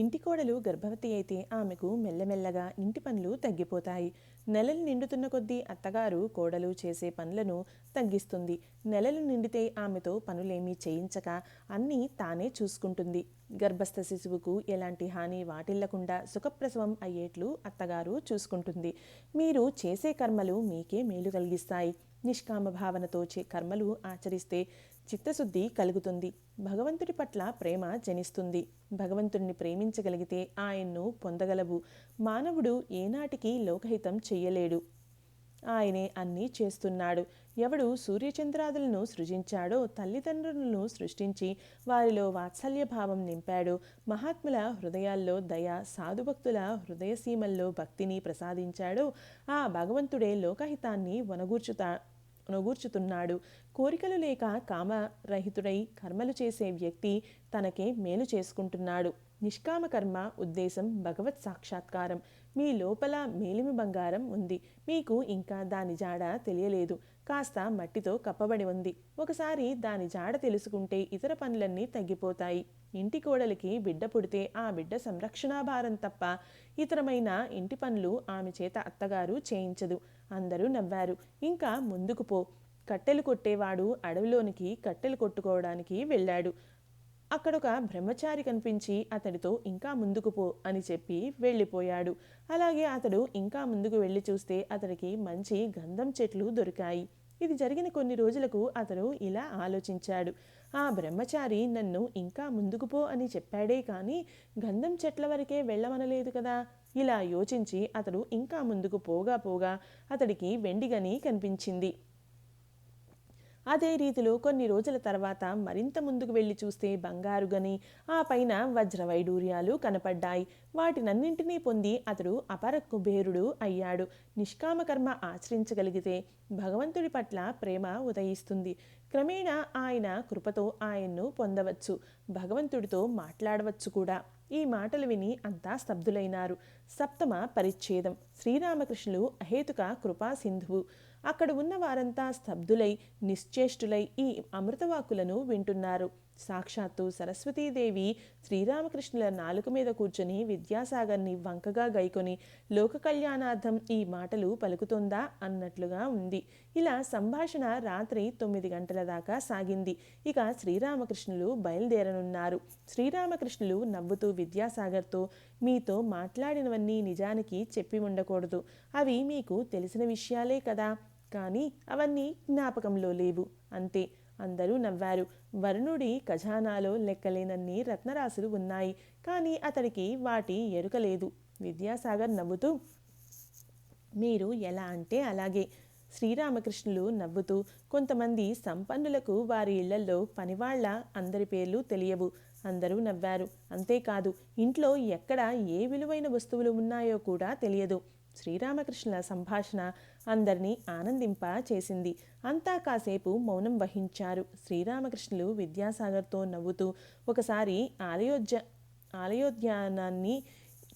ఇంటి కోడలు గర్భవతి అయితే ఆమెకు మెల్లమెల్లగా ఇంటి పనులు తగ్గిపోతాయి. నెలలు నిండుతున్న కొద్దీ అత్తగారు కోడలు చేసే పనులను తగ్గిస్తుంది. నెలలు నిండితే ఆమెతో పనులేమీ చేయించక అన్నీ తానే చూసుకుంటుంది. గర్భస్థ శిశువుకు ఎలాంటి హాని వాటిల్లకుండా సుఖప్రసవం అయ్యేట్లు అత్తగారు చూసుకుంటుంది. మీరు చేసే కర్మలు మీకే మేలు కలిగిస్తాయి. నిష్కామ భావనతో కర్మలు ఆచరిస్తే చిత్తశుద్ధి కలుగుతుంది. భగవంతుడి పట్ల ప్రేమ జనిస్తుంది. భగవంతుడిని ప్రేమించగలిగితే ఆయన్ను పొందగలవు. మానవుడు ఏనాటికి లోకహితం చెయ్యలేడు. ఆయనే అన్నీ చేస్తున్నాడు. ఎవడు సూర్యచంద్రాదులను సృజించాడో, తల్లిదండ్రులను సృష్టించి వారిలో వాత్సల్య భావం నింపాడో, మహాత్ముల హృదయాల్లో దయ, సాధుభక్తుల హృదయసీమల్లో భక్తిని ప్రసాదించాడో ఆ భగవంతుడే లోకహితాన్ని వనగూర్చుతున్నాడు. కోరికలు లేక కామరహితుడై కర్మలు చేసే వ్యక్తి తనకే మేలు చేసుకుంటున్నాడు. నిష్కామ కర్మ ఉద్దేశం భగవత్ సాక్షాత్కారం. మీ లోపల మేలిమి బంగారం ఉంది. మీకు ఇంకా దాని జాడ తెలియలేదు. కాస్త మట్టితో కప్పబడి ఉంది. ఒకసారి దాని జాడ తెలుసుకుంటే ఇతర పనులన్నీ తగ్గిపోతాయి. ఇంటి కోడలికి బిడ్డ పుడితే ఆ బిడ్డ సంరక్షణాభారం తప్ప ఇతరమైన ఇంటి పనులు ఆమె చేత అత్తగారు చేయించదు. అందరూ నవ్వారు. ఇంకా ముందుకు పో. కట్టెలు కొట్టేవాడు అడవిలోనికి కట్టెలు కొట్టుకోవడానికి వెళ్ళాడు. అక్కడొక బ్రహ్మచారి కనిపించి అతడితో ఇంకా ముందుకు పో అని చెప్పి వెళ్ళిపోయాడు. అలాగే అతడు ఇంకా ముందుకు వెళ్ళి చూస్తే అతడికి మంచి గంధం చెట్లు దొరికాయి. ఇది జరిగిన కొన్ని రోజులకు అతడు ఇలా ఆలోచించాడు. ఆ బ్రహ్మచారి నన్ను ఇంకా ముందుకు పో అని చెప్పాడే కానీ గంధం చెట్ల వరకే వెళ్ళమనలేదు కదా. ఇలా యోచించి అతడు ఇంకా ముందుకు పోగా పోగా అతడికి వెండిగని కనిపించింది. అదే రీతిలో కొన్ని రోజుల తర్వాత మరింత ముందుకు వెళ్ళి చూస్తే బంగారు గని, ఆ పైన వజ్ర వైడూర్యాలు కనపడ్డాయి. వాటినన్నింటినీ పొంది అతడు అపర కుబేరుడు అయ్యాడు. నిష్కామ కర్మ ఆచరించగలిగితే భగవంతుడి పట్ల ప్రేమ ఉదయిస్తుంది. క్రమేణా ఆయన కృపతో ఆయన్ను పొందవచ్చు. భగవంతుడితో మాట్లాడవచ్చు కూడా. ఈ మాటలు విని అంతా స్తబ్దులైనారు. సప్తమ పరిచ్ఛేదం. శ్రీరామకృష్ణులు అహేతుక కృపా సింధువు. అక్కడ ఉన్న వారంతా స్తబ్దులై నిశ్చేష్టులై ఈ అమృతవాక్కులను వింటున్నారు. సాక్షాత్తు సరస్వతీదేవి శ్రీరామకృష్ణుల నాలుక మీద కూర్చొని విద్యాసాగర్ని వంకగా గైకొని లోక కళ్యాణార్థం ఈ మాటలు పలుకుతోందా అన్నట్లుగా ఉంది. ఇలా సంభాషణ రాత్రి 9 గంటల దాకా సాగింది. ఇక శ్రీరామకృష్ణులు బయలుదేరనున్నారు. శ్రీరామకృష్ణులు నవ్వుతూ విద్యాసాగర్తో, మీతో మాట్లాడినవన్నీ నిజానికి చెప్పి ఉండకూడదు. అవి మీకు తెలిసిన విషయాలే కదా, కానీ అవన్నీ జ్ఞాపకంలో లేవు అంతే. అందరూ నవ్వారు. వరుణుడి ఖజానాలో లెక్కలేనన్ని రత్నరాశులు ఉన్నాయి, కానీ అతడికి వాటి ఎరుక లేదు. విద్యాసాగర్ నవ్వుతూ, మీరు ఎలా అంటే అలాగే. శ్రీరామకృష్ణులు నవ్వుతూ, కొంతమంది సంపన్నులకు వారి ఇళ్లలో పనివాళ్ల అందరి పేర్లు తెలియవు. అందరూ నవ్వారు. అంతేకాదు, ఇంట్లో ఎక్కడ ఏ విలువైన వస్తువులు ఉన్నాయో కూడా తెలియదు. శ్రీరామకృష్ణుల సంభాషణ అందరినీ ఆనందింప చేసింది. అంతా కాసేపు మౌనం వహించారు. శ్రీరామకృష్ణులు విద్యాసాగర్తో నవ్వుతూ, ఒకసారి ఆలయోద్యానాన్ని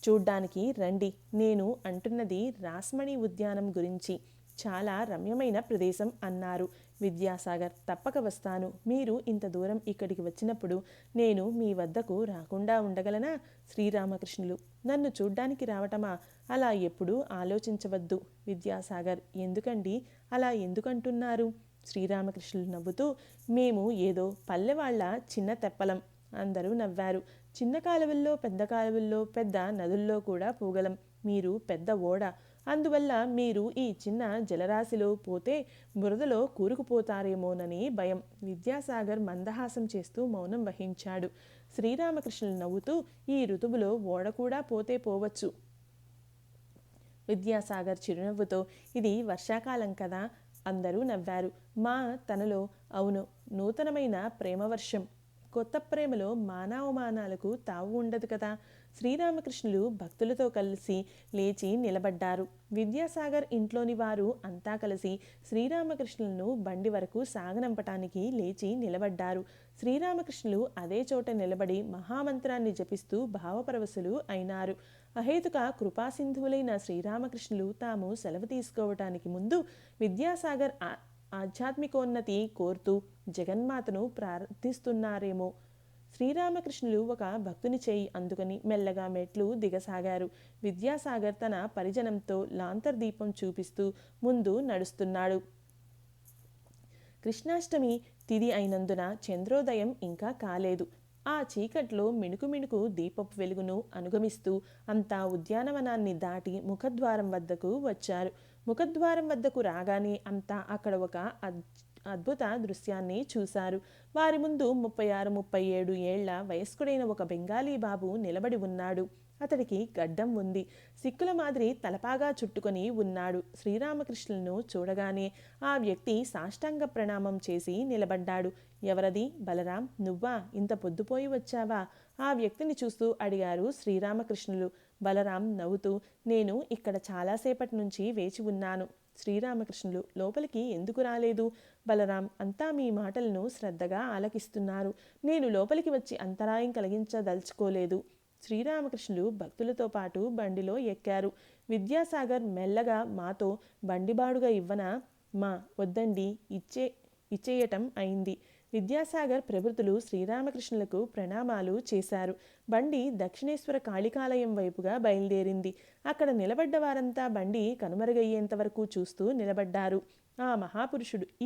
చూడ్డానికి రండి. నేను అంటున్నది రాస్మణి ఉద్యానం గురించి. చాలా రమ్యమైన ప్రదేశం అన్నారు. విద్యాసాగర్, తప్పక వస్తాను. మీరు ఇంత దూరం ఇక్కడికి వచ్చినప్పుడు నేను మీ వద్దకు రాకుండా ఉండగలనా? శ్రీరామకృష్ణులు, నన్ను చూడ్డానికి రావటమా? అలా ఎప్పుడూ ఆలోచించవద్దు. విద్యాసాగర్, ఎందుకండి అలా ఎందుకంటున్నారు? శ్రీరామకృష్ణులు నవ్వుతూ, మేము ఏదో పల్లెవాళ్ల చిన్న తెప్పలం. అందరూ నవ్వారు. చిన్న కాలువల్లో, పెద్ద కాలువల్లో, పెద్ద నదుల్లో కూడా పోగలం. మీరు పెద్ద ఓడ. అందువల్ల మీరు ఈ చిన్న జలరాశిలో పోతే బురదలో కూరుకుపోతారేమోనని భయం. విద్యాసాగర్ మందహాసం చేస్తూ మౌనం వహించాడు. శ్రీరామకృష్ణులు నవ్వుతూ, ఈ ఋతువులో ఓడ కూడా పోతే పోవచ్చు. విద్యాసాగర్ చిరునవ్వుతో, ఇది వర్షాకాలం కదా. అందరూ నవ్వారు. తనలో అవును, నూతనమైన ప్రేమవర్షం. కొత్త ప్రేమలో మానావమానాలకు తావు ఉండదు కదా. శ్రీరామకృష్ణులు భక్తులతో కలిసి లేచి నిలబడ్డారు. విద్యాసాగర్ ఇంట్లోని వారు అంతా కలిసి శ్రీరామకృష్ణులను బండి వరకు సాగనంపటానికి లేచి నిలబడ్డారు. శ్రీరామకృష్ణులు అదే చోట నిలబడి మహామంత్రాన్ని జపిస్తూ భావపరవశులు అయినారు. అహేతుక కృపాసింధువులైన శ్రీరామకృష్ణులు తాము సెలవు తీసుకోవటానికి ముందు విద్యాసాగర్ ఆధ్యాత్మికోన్నతి కోరుతూ జగన్మాతను ప్రార్థిస్తున్నారేమో. శ్రీరామకృష్ణులు ఒక భక్తుని చేయి అందుకుని మెల్లగా మెట్లు దిగసాగారు. విద్యాసాగర్ తన పరిజనంతో లాంతర్ దీపం చూపిస్తూ ముందు నడుస్తున్నాడు. కృష్ణాష్టమి తిథి అయినందున చంద్రోదయం ఇంకా కాలేదు. ఆ చీకట్లో మిణుకు మిణుకు దీపపు వెలుగును అనుగమిస్తూ అంతా ఉద్యానవనాన్ని దాటి ముఖద్వారం వద్దకు వచ్చారు. ముఖద్వారం వద్దకు రాగానే అంతా అక్కడ ఒక అద్భుత దృశ్యాన్ని చూశారు. వారి ముందు 36-37 ఏళ్ల వయస్కుడైన ఒక బెంగాలీ బాబు నిలబడి ఉన్నాడు. అతడికి గడ్డం ఉంది. సిక్కుల మాదిరి తలపాగా చుట్టుకొని ఉన్నాడు. శ్రీరామకృష్ణులను చూడగానే ఆ వ్యక్తి సాష్టాంగ ప్రణామం చేసి నిలబడ్డాడు. ఎవరది? బలరాం, నువ్వా? ఇంత పొద్దుపోయి వచ్చావా? ఆ వ్యక్తిని చూస్తూ అడిగారు శ్రీరామకృష్ణులు. బలరాం నవ్వుతూ, నేను ఇక్కడ చాలాసేపటి నుంచి వేచి ఉన్నాను. శ్రీరామకృష్ణులు, లోపలికి ఎందుకు రాలేదు? బలరాం, అంతా మీ మాటలను శ్రద్ధగా ఆలకిస్తున్నారు. నేను లోపలికి వచ్చి అంతరాయం కలిగించదలుచుకోలేదు. శ్రీరామకృష్ణులు భక్తులతో పాటు బండిలో ఎక్కారు. విద్యాసాగర్ మెల్లగా, మాతో బండిబాడుగా ఇవ్వనా? మా వద్దండి, ఇచ్చేయటం అయింది. విద్యాసాగర్ ప్రభుతులు శ్రీరామకృష్ణులకు ప్రణామాలు చేశారు. బండి దక్షిణేశ్వర కాళికాలయం వైపుగా బయలుదేరింది. అక్కడ నిలబడ్డ వారంతా బండి కనుమరుగయ్యేంత వరకు చూస్తూ నిలబడ్డారు.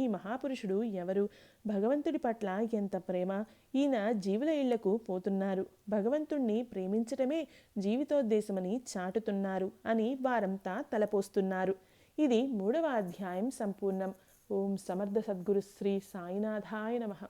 ఈ మహాపురుషుడు ఎవరు? భగవంతుడి పట్ల ఎంత ప్రేమ! ఈయన జీవుల ఇళ్లకు పోతున్నారు. భగవంతుణ్ణి ప్రేమించటమే జీవితోద్దేశమని చాటుతున్నారు అని వారంతా తలపోస్తున్నారు. ఇది 3వ అధ్యాయం సంపూర్ణం. ఓం సమర్థ సద్గురు శ్రీ సాయినాథాయ నమః.